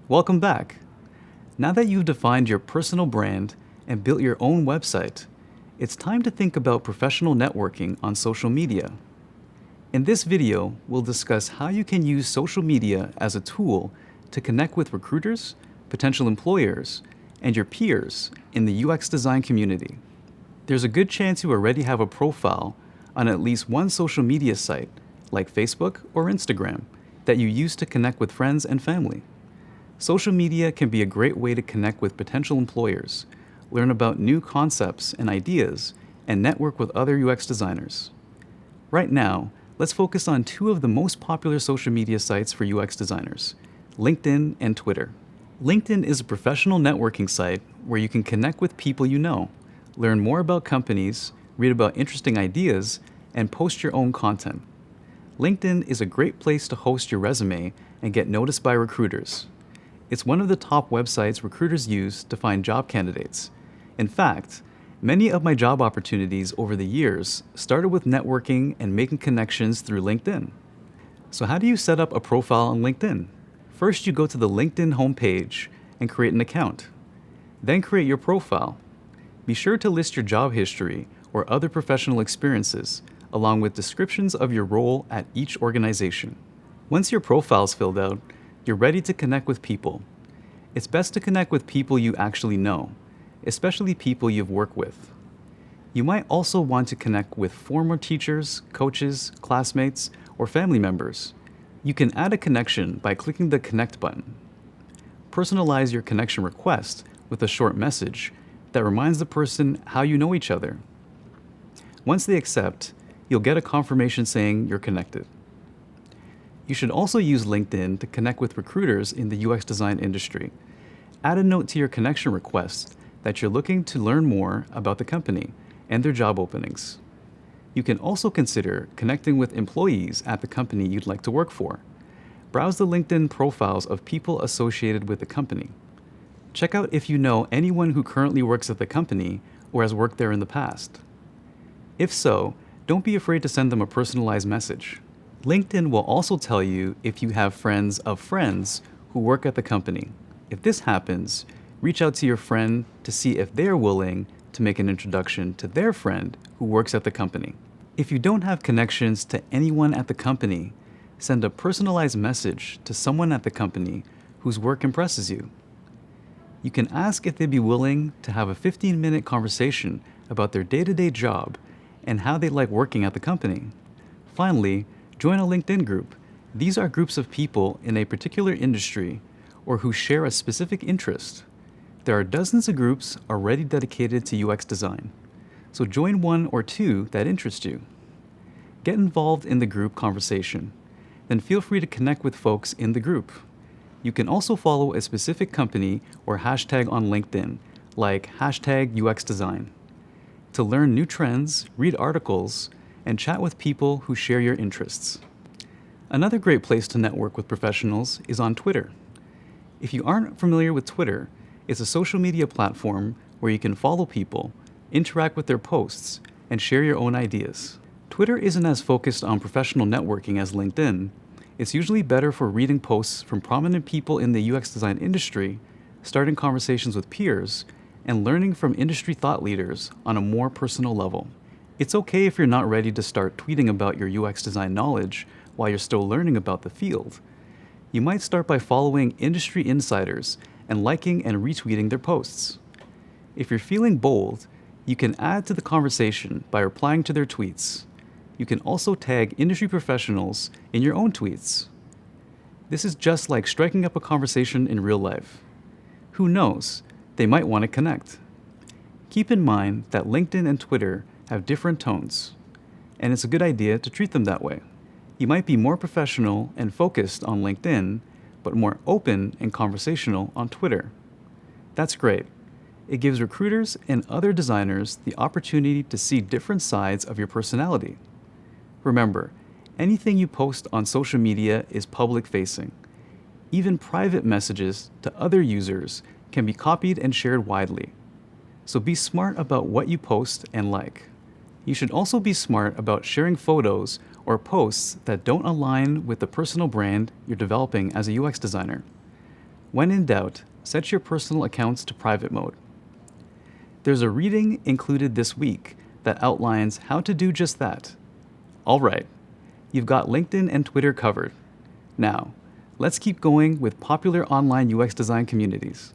Welcome back. Now that you've defined your personal brand and built your own website, it's time to think about professional networking on social media. In this video, we'll discuss how you can use social media as a tool to connect with recruiters, potential employers, and your peers in the UX design community. There's a good chance you already have a profile on at least one social media site, like Facebook or Instagram, that you use to connect with friends and family. Social media can be a great way to connect with potential employers, learn about new concepts and ideas, and network with other UX designers. Right now, let's focus on two of the most popular social media sites for UX designers, LinkedIn and Twitter. LinkedIn is a professional networking site where you can connect with people you know, learn more about companies, read about interesting ideas, and post your own content. LinkedIn is a great place to host your resume and get noticed by recruiters. It's one of the top websites recruiters use to find job candidates. In fact, many of my job opportunities over the years started with networking and making connections through LinkedIn. So how do you set up a profile on LinkedIn? First, you go to the LinkedIn homepage and create an account. Then create your profile. Be sure to list your job history or other professional experiences, along with descriptions of your role at each organization. Once your profile is filled out, you're ready to connect with people. It's best to connect with people you actually know, especially people you've worked with. You might also want to connect with former teachers, coaches, classmates, or family members. You can add a connection by clicking the Connect button. Personalize your connection request with a short message that reminds the person how you know each other. Once they accept, you'll get a confirmation saying you're connected. You should also use LinkedIn to connect with recruiters in the UX design industry. Add a note to your connection request that you're looking to learn more about the company and their job openings. You can also consider connecting with employees at the company you'd like to work for. Browse the LinkedIn profiles of people associated with the company. Check out if you know anyone who currently works at the company or has worked there in the past. If so, don't be afraid to send them a personalized message. LinkedIn will also tell you if you have friends of friends who work at the company. If this happens, reach out to your friend to see if they're willing to make an introduction to their friend who works at the company. If you don't have connections to anyone at the company, send a personalized message to someone at the company whose work impresses you. You can ask if they'd be willing to have a 15-minute conversation about their day-to-day job and how they like working at the company. Finally, join a LinkedIn group. These are groups of people in a particular industry or who share a specific interest. There are dozens of groups already dedicated to UX design, so join one or two that interest you. Get involved in the group conversation, then feel free to connect with folks in the group. You can also follow a specific company or hashtag on LinkedIn, like hashtag UX design, to learn new trends, read articles, and chat with people who share your interests. Another great place to network with professionals is on Twitter. If you aren't familiar with Twitter, it's a social media platform where you can follow people, interact with their posts, and share your own ideas. Twitter isn't as focused on professional networking as LinkedIn. It's usually better for reading posts from prominent people in the UX design industry, starting conversations with peers, and learning from industry thought leaders on a more personal level. It's okay if you're not ready to start tweeting about your UX design knowledge while you're still learning about the field. You might start by following industry insiders and liking and retweeting their posts. If you're feeling bold, you can add to the conversation by replying to their tweets. You can also tag industry professionals in your own tweets. This is just like striking up a conversation in real life. Who knows? They might want to connect. Keep in mind that LinkedIn and Twitter have different tones, and it's a good idea to treat them that way. You might be more professional and focused on LinkedIn, but more open and conversational on Twitter. That's great. It gives recruiters and other designers the opportunity to see different sides of your personality. Remember, anything you post on social media is public-facing. Even private messages to other users can be copied and shared widely. So be smart about what you post and like. You should also be smart about sharing photos or posts that don't align with the personal brand you're developing as a UX designer. When in doubt, set your personal accounts to private mode. There's a reading included this week that outlines how to do just that. All right, you've got LinkedIn and Twitter covered. Now, let's keep going with popular online UX design communities.